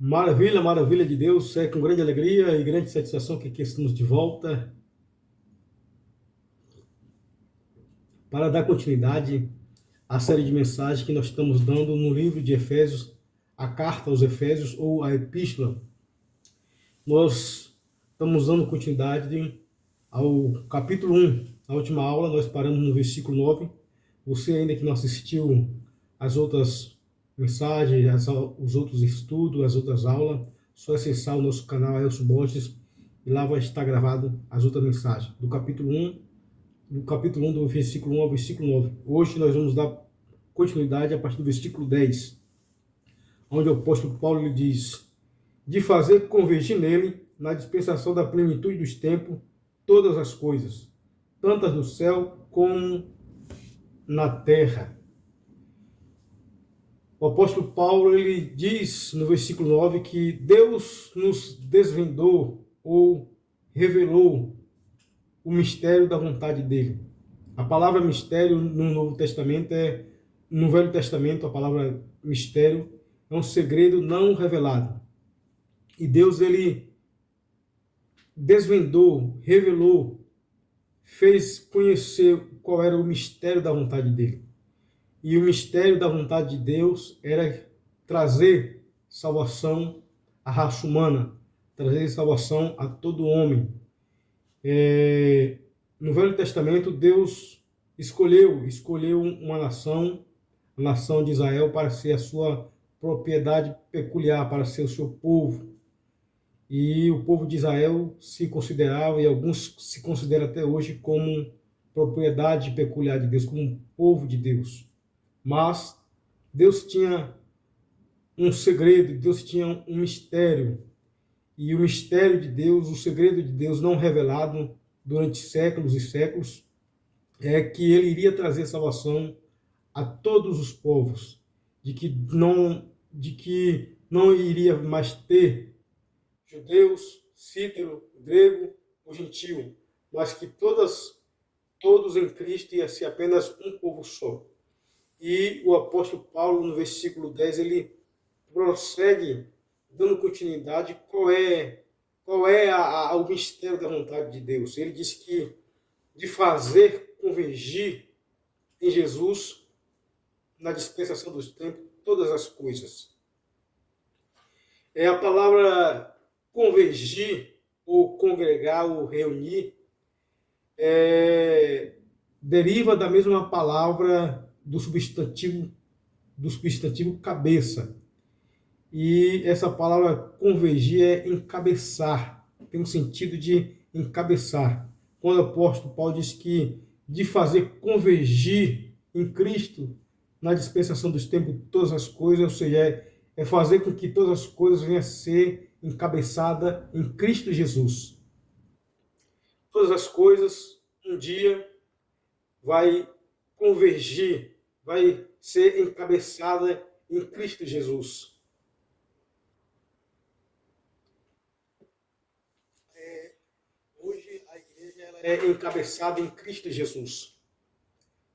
Maravilha, maravilha de Deus. É com grande alegria e grande satisfação que aqui estamos de volta para dar continuidade à série de mensagens que nós estamos dando no livro de Efésios, a carta aos Efésios ou a epístola. Nós estamos dando continuidade ao capítulo 1. Na última aula nós paramos no versículo 9. Você ainda que não assistiu às outras mensagens, os outros estudos, as outras aulas, só acessar o nosso canal Ailson Borges e lá vai estar gravado as outras mensagens do capítulo 1, do versículo 1 ao versículo 9. Hoje nós vamos dar continuidade a partir do versículo 10, onde o apóstolo Paulo lhe diz: de fazer convergir nele, na dispensação da plenitude dos tempos, todas as coisas, tantas no céu como na terra. O apóstolo Paulo ele diz no versículo 9 que Deus nos desvendou ou revelou o mistério da vontade dele. A palavra mistério no Novo Testamento no Velho Testamento, a palavra mistério é um segredo não revelado. E Deus ele desvendou, revelou, fez conhecer qual era o mistério da vontade dele. E o mistério da vontade de Deus era trazer salvação à raça humana, trazer salvação a todo homem. No Velho Testamento, Deus escolheu uma nação, a nação de Israel, para ser a sua propriedade peculiar, para ser o seu povo. E o povo de Israel se considerava, e alguns se consideram até hoje, como propriedade peculiar de Deus, como povo de Deus. Mas Deus tinha um segredo, Deus tinha um mistério. E o mistério de Deus, o segredo de Deus não revelado durante séculos e séculos, é que ele iria trazer salvação a todos os povos, de que não iria mais ter judeus, cítero, grego ou gentio, mas que todos em Cristo ia ser apenas um povo só. E o apóstolo Paulo, no versículo 10, ele prossegue dando continuidade qual é o mistério da vontade de Deus. Ele diz que de fazer convergir em Jesus, na dispensação dos tempos, todas as coisas. A palavra convergir, ou congregar, ou reunir, deriva da mesma palavra do substantivo cabeça. E essa palavra convergir é encabeçar, tem um sentido de encabeçar. Quando o apóstolo Paulo diz que de fazer convergir em Cristo, na dispensação dos tempos, todas as coisas, ou seja, é fazer com que todas as coisas venham a ser encabeçada em Cristo Jesus. Todas as coisas, um dia, vai convergir, vai ser encabeçada em Cristo Jesus. Hoje a igreja ela é encabeçada em Cristo Jesus.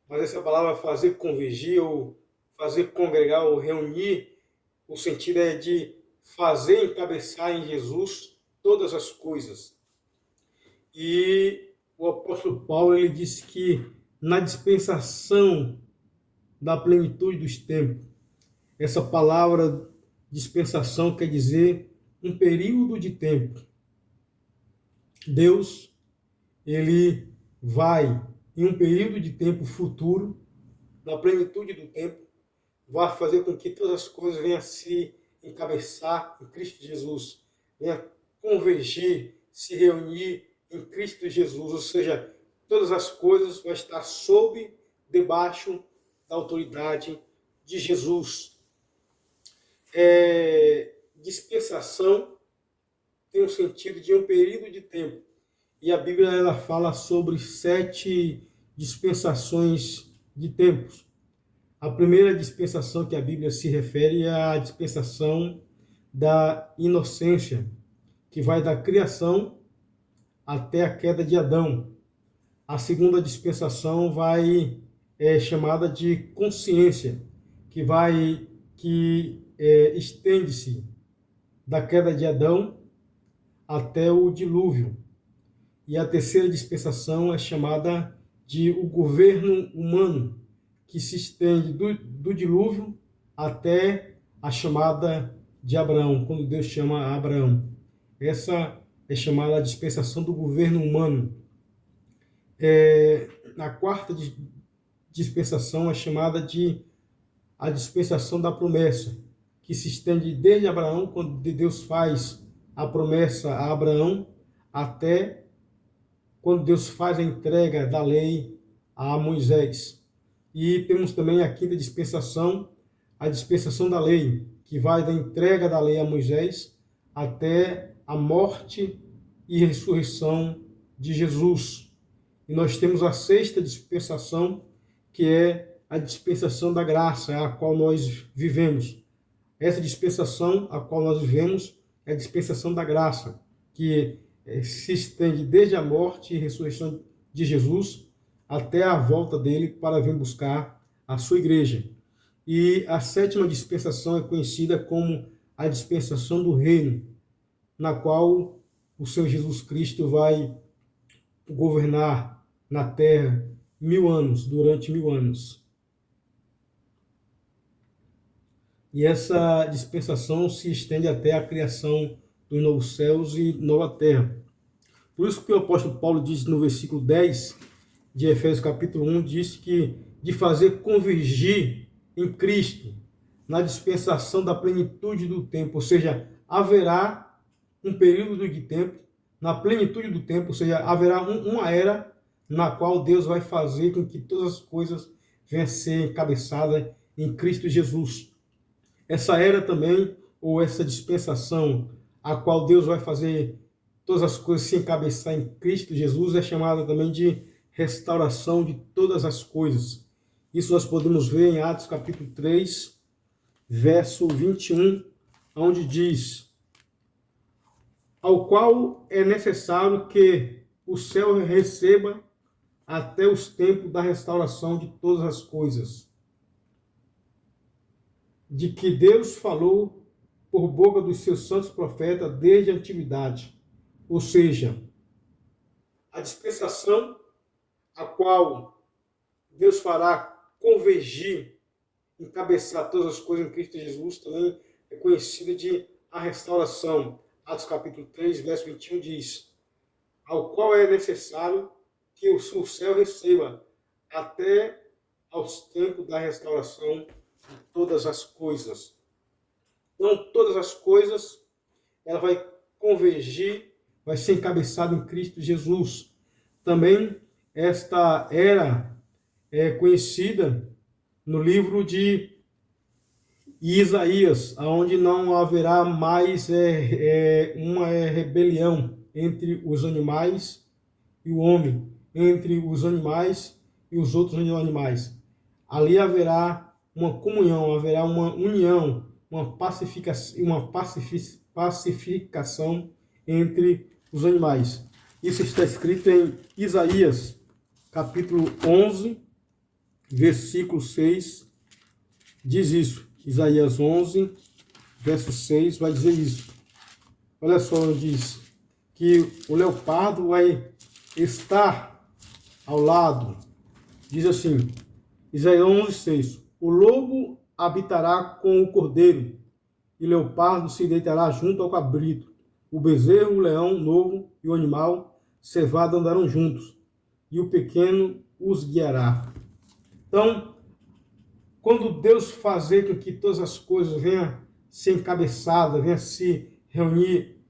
Mas essa palavra fazer convergir, ou fazer congregar, ou reunir, o sentido é de fazer encabeçar em Jesus todas as coisas. E o apóstolo Paulo ele disse que na dispensação da plenitude dos tempos, essa palavra dispensação quer dizer um período de tempo. Deus, ele vai, em um período de tempo futuro, na plenitude do tempo, vai fazer com que todas as coisas venham a se encabeçar em Cristo Jesus, venham a convergir, se reunir em Cristo Jesus, ou seja, todas as coisas vão estar debaixo da autoridade de Jesus. Dispensação tem um sentido de um período de tempo. E a Bíblia ela fala sobre 7 dispensações de tempos. A primeira dispensação que a Bíblia se refere é a dispensação da inocência, que vai da criação até a queda de Adão. A segunda dispensação é chamada de consciência, que estende-se da queda de Adão até o dilúvio. E a terceira dispensação é chamada de o governo humano, que se estende do dilúvio até a chamada de Abraão, quando Deus chama Abraão. Essa é chamada a dispensação do governo humano. A quarta dispensação é chamada de a dispensação da promessa, que se estende desde Abraão, quando Deus faz a promessa a Abraão, até quando Deus faz a entrega da lei a Moisés. E temos também a quinta dispensação, a dispensação da lei, que vai da entrega da lei a Moisés até a morte e ressurreição de Jesus. E nós temos a sexta dispensação, que é a dispensação da graça, a qual nós vivemos. Essa dispensação a qual nós vivemos é a dispensação da graça, que se estende desde a morte e ressurreição de Jesus até a volta dele para vir buscar a sua igreja. E a sétima dispensação é conhecida como a dispensação do reino, na qual o Senhor Jesus Cristo vai governar na terra 1000 anos, durante 1000 anos. E essa dispensação se estende até a criação dos novos céus e nova terra. Por isso que o apóstolo Paulo diz no versículo 10 de Efésios capítulo 1, diz que de fazer convergir em Cristo, na dispensação da plenitude do tempo, ou seja, haverá um período de tempo, na plenitude do tempo, ou seja, haverá uma era na qual Deus vai fazer com que todas as coisas venham a ser encabeçadas em Cristo Jesus. Essa era também, ou essa dispensação, a qual Deus vai fazer todas as coisas se encabeçar em Cristo Jesus, é chamada também de restauração de todas as coisas. Isso nós podemos ver em Atos capítulo 3, verso 21, onde diz: ao qual é necessário que o céu receba até os tempos da restauração de todas as coisas, de que Deus falou por boca dos seus santos profetas desde a antiguidade. Ou seja, a dispensação a qual Deus fará convergir, encabeçar todas as coisas em Cristo Jesus, também é conhecida de a restauração. Atos capítulo 3, verso 21 diz: ao qual é necessário que o céu receba até aos tempos da restauração de todas as coisas. Então, todas as coisas, ela vai convergir, vai ser encabeçada em Cristo Jesus. Também esta era é conhecida no livro de Isaías, onde não haverá mais uma rebelião entre os animais e o homem, entre os animais e os outros animais. Ali haverá uma comunhão, haverá uma união, uma pacificação entre os animais. Isso está escrito em Isaías, capítulo 11, versículo 6, diz isso. Isaías 11, verso 6, vai dizer isso. Olha só, diz que o leopardo vai estar ao lado. Diz assim, Isaías 11, 6. O lobo habitará com o cordeiro, e o leopardo se deitará junto ao cabrito. O bezerro, o leão novo e o animal cevado andarão juntos, e o pequeno os guiará. Então, quando Deus fazer com que todas as coisas venham ser encabeçadas, venham se reunir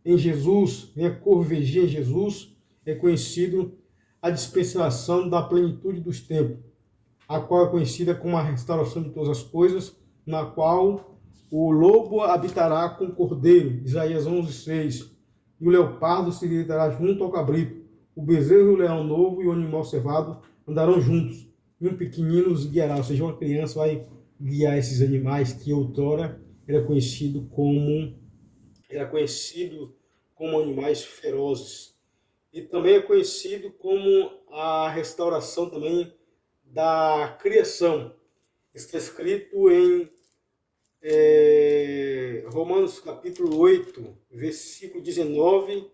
em Jesus, venham convergir em Jesus, é conhecido a dispensação da plenitude dos tempos, a qual é conhecida como a restauração de todas as coisas, na qual o lobo habitará com o cordeiro, Isaías 11, 6, e o leopardo se deitará junto ao cabrito, o bezerro e o leão novo e o animal cevado andarão juntos, e um pequenino os guiará, ou seja, uma criança vai guiar esses animais que outrora era conhecido como animais ferozes. E também é conhecido como a restauração também da criação. Está escrito em Romanos capítulo 8, versículo 19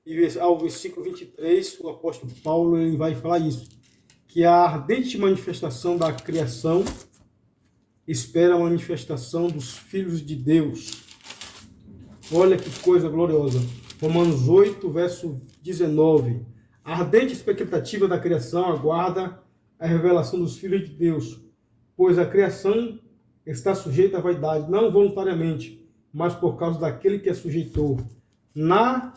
e ao versículo 23, o apóstolo Paulo ele vai falar isso, que a ardente manifestação da criação espera a manifestação dos filhos de Deus. Olha que coisa gloriosa. Romanos 8, verso 19. A ardente expectativa da criação aguarda a revelação dos filhos de Deus, pois a criação está sujeita à vaidade, não voluntariamente, mas por causa daquele que a sujeitou, na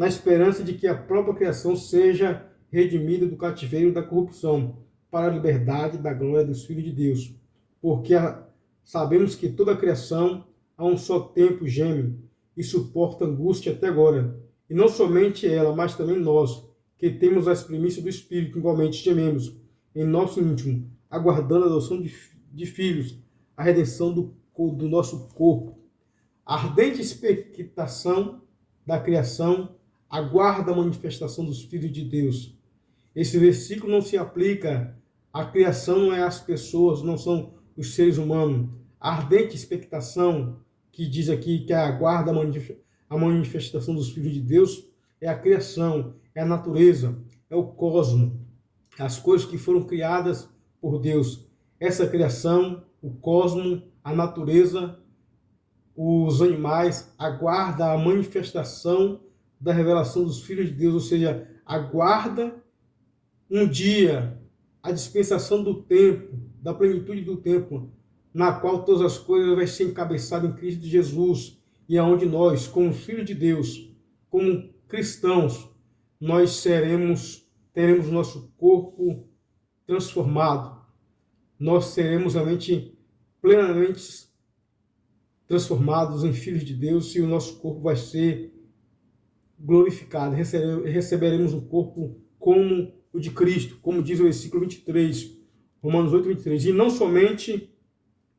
esperança de que a própria criação seja redimida do cativeiro da corrupção, para a liberdade da glória dos filhos de Deus. Porque sabemos que toda a criação a um só tempo geme e suporta angústia até agora. E não somente ela, mas também nós, que temos as primícias do Espírito, igualmente gememos em nosso íntimo, aguardando a adoção de filhos, a redenção do nosso corpo. A ardente expectação da criação aguarda a manifestação dos filhos de Deus. Esse versículo não se aplica à criação, não é as pessoas, não são os seres humanos. A ardente expectação que diz aqui que aguarda a manifestação dos filhos de Deus é a criação, é a natureza, é o cosmos, as coisas que foram criadas por Deus. Essa criação, o cosmos, a natureza, os animais, aguarda a manifestação da revelação dos filhos de Deus, ou seja, aguarda um dia a dispensação do tempo, da plenitude do tempo, na qual todas as coisas vai ser encabeçada em Cristo Jesus, e aonde nós, como filhos de Deus, como cristãos, nós teremos nosso corpo transformado. Nós seremos realmente plenamente transformados em filhos de Deus e o nosso corpo vai ser glorificado. Receberemos um corpo como o de Cristo, como diz o versículo 23, Romanos 8, 23. E não somente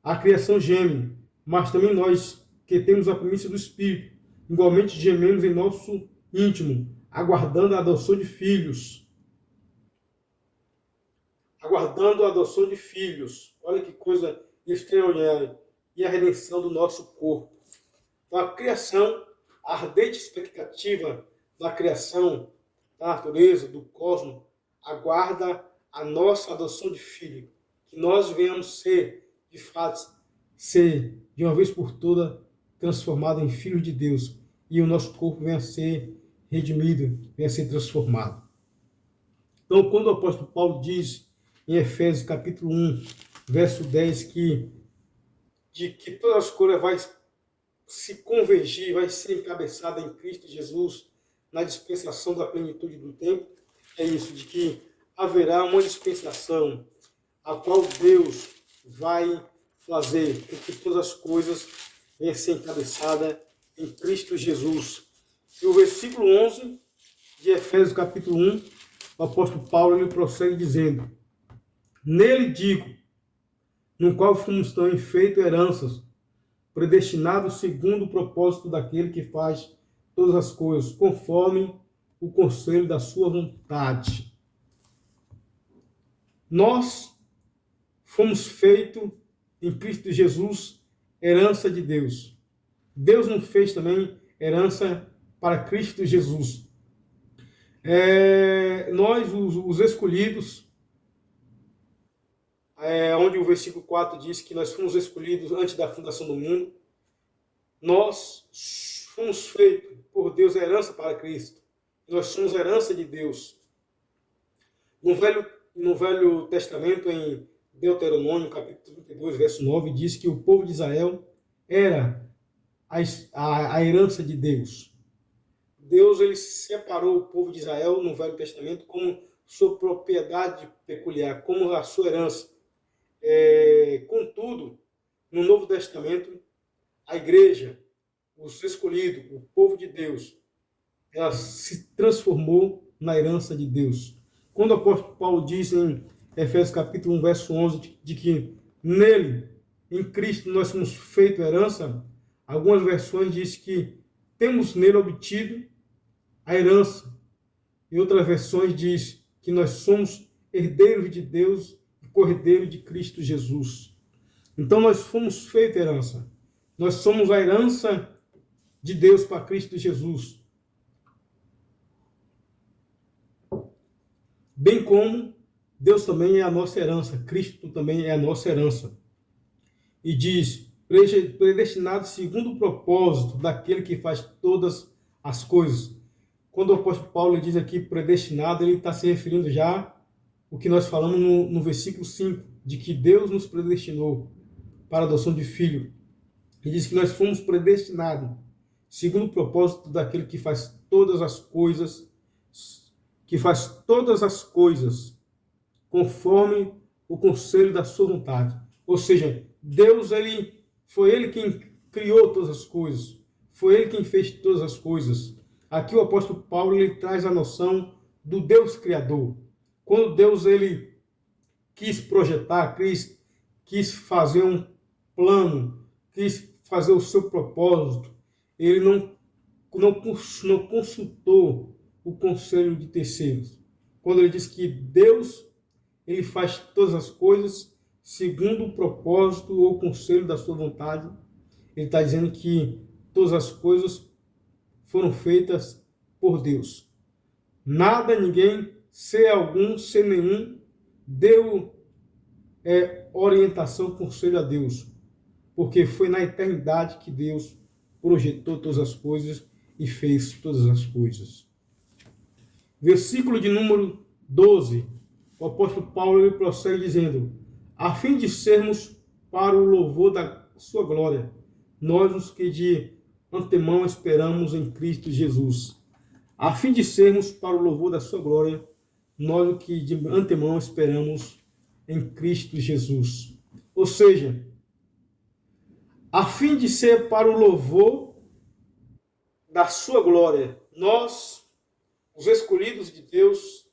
a criação geme, mas também nós, que temos a primícia do Espírito, igualmente gememos em nosso íntimo, aguardando a adoção de filhos. Aguardando a adoção de filhos. Olha que coisa extraordinária. E a redenção do nosso corpo. Então, a criação, a ardente expectativa da criação, da natureza, do cosmos, aguarda a nossa adoção de filho. Que nós venhamos ser, de fato, de uma vez por todas, transformado em filhos de Deus. E o nosso corpo venha a ser redimido, venha a ser transformado. Então, quando o apóstolo Paulo diz em Efésios capítulo 1, verso 10, de que todas as coisas vai se convergir, vai ser encabeçada em Cristo Jesus, na dispensação da plenitude do tempo, é isso, de que haverá uma dispensação a qual Deus vai fazer com que todas as coisas venham a ser encabeçadas em Cristo Jesus. E o versículo 11 de Efésios capítulo 1, o apóstolo Paulo ele prossegue dizendo: nele digo, no qual fomos também feitos heranças, predestinados segundo o propósito daquele que faz todas as coisas, conforme o conselho da sua vontade. Nós fomos feitos em Cristo Jesus herança de Deus. Deus nos fez também herança para Cristo Jesus. Nós, os escolhidos, onde o versículo 4 diz que nós fomos escolhidos antes da fundação do mundo, nós fomos feitos por Deus herança para Cristo. Nós somos herança de Deus. No Velho Testamento, em Deuteronômio, capítulo 32, verso 9, diz que o povo de Israel era a herança de Deus. Deus ele separou o povo de Israel no Velho Testamento como sua propriedade peculiar, como a sua herança. Contudo, no Novo Testamento, a igreja, os escolhidos, o povo de Deus, ela se transformou na herança de Deus. Quando o apóstolo Paulo diz em Efésios capítulo 1, verso 11, de que nele, em Cristo, nós somos feitos herança, algumas versões dizem que temos nele obtido a herança. E outras versões dizem que nós somos herdeiros de Deus e cordeiros de Cristo Jesus. Então nós fomos feita herança. Nós somos a herança de Deus para Cristo Jesus. Bem como Deus também é a nossa herança. Cristo também é a nossa herança. E diz, predestinado segundo o propósito daquele que faz todas as coisas. Quando o apóstolo Paulo diz aqui predestinado, ele está se referindo já o que nós falamos no versículo 5, de que Deus nos predestinou para a adoção de filho. Ele diz que nós fomos predestinados segundo o propósito daquele que faz todas as coisas conforme o conselho da sua vontade. Ou seja, Deus, foi ele quem criou todas as coisas. Foi ele quem fez todas as coisas. Aqui o apóstolo Paulo ele traz a noção do Deus Criador. Quando Deus ele quis projetar, quis fazer um plano, quis fazer o seu propósito, ele não consultou o conselho de terceiros. Quando ele diz que Deus ele faz todas as coisas segundo o propósito ou o conselho da sua vontade, ele está dizendo que todas as coisas foram feitas por Deus. Nada, ninguém, ser algum, ser nenhum, deu orientação, conselho a Deus. Porque foi na eternidade que Deus projetou todas as coisas e fez todas as coisas. Versículo de número 12. O apóstolo Paulo ele prossegue dizendo, a fim de sermos para o louvor da sua glória, nós os que de antemão esperamos em Cristo Jesus. A fim de sermos para o louvor da sua glória, nós os que de antemão esperamos em Cristo Jesus. Ou seja, a fim de ser para o louvor da sua glória, nós, os escolhidos de Deus,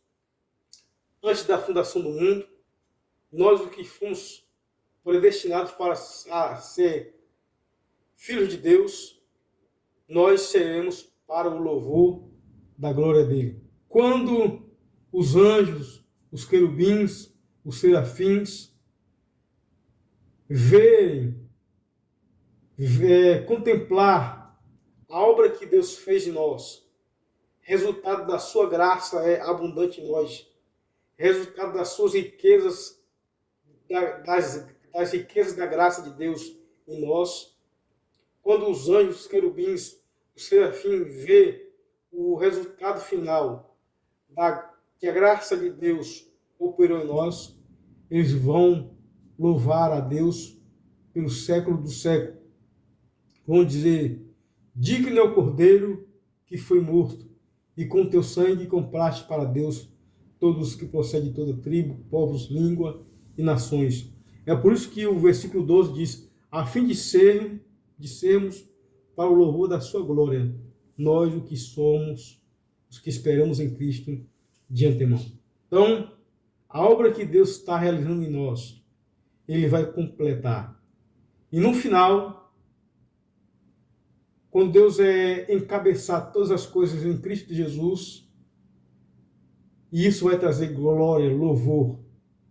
antes da fundação do mundo, nós os que fomos predestinados para ser filhos de Deus, nós seremos para o louvor da glória dele. Quando os anjos, os querubins, os serafins contemplar a obra que Deus fez em nós, resultado da sua graça é abundante em nós, resultado das suas riquezas, das riquezas da graça de Deus em nós. Quando os anjos, os querubins, os serafins vê o resultado final que a graça de Deus operou em nós, eles vão louvar a Deus pelo século do século. Vão dizer, digno é o Cordeiro que foi morto, e com teu sangue compraste para Deus todos os que procedem de toda tribo, povos, língua e nações. É por isso que o versículo 12 diz, a fim de sermos para o louvor da sua glória, nós o que somos, os que esperamos em Cristo de antemão. Então, a obra que Deus está realizando em nós, ele vai completar. E no final, quando Deus encabeçar todas as coisas em Cristo Jesus, e isso vai trazer glória, louvor,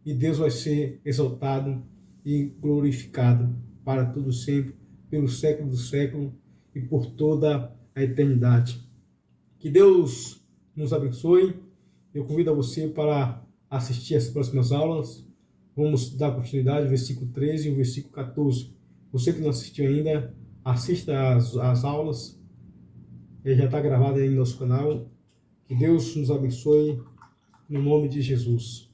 e Deus vai ser exaltado e glorificado para todo sempre, pelo século do século e por toda a eternidade. Que Deus nos abençoe. Eu convido a você para assistir as próximas aulas. Vamos dar continuidade ao versículo 13 e o versículo 14. Você que não assistiu ainda, assista às aulas. Ele já está gravado aí no nosso canal. Que Deus nos abençoe, no nome de Jesus.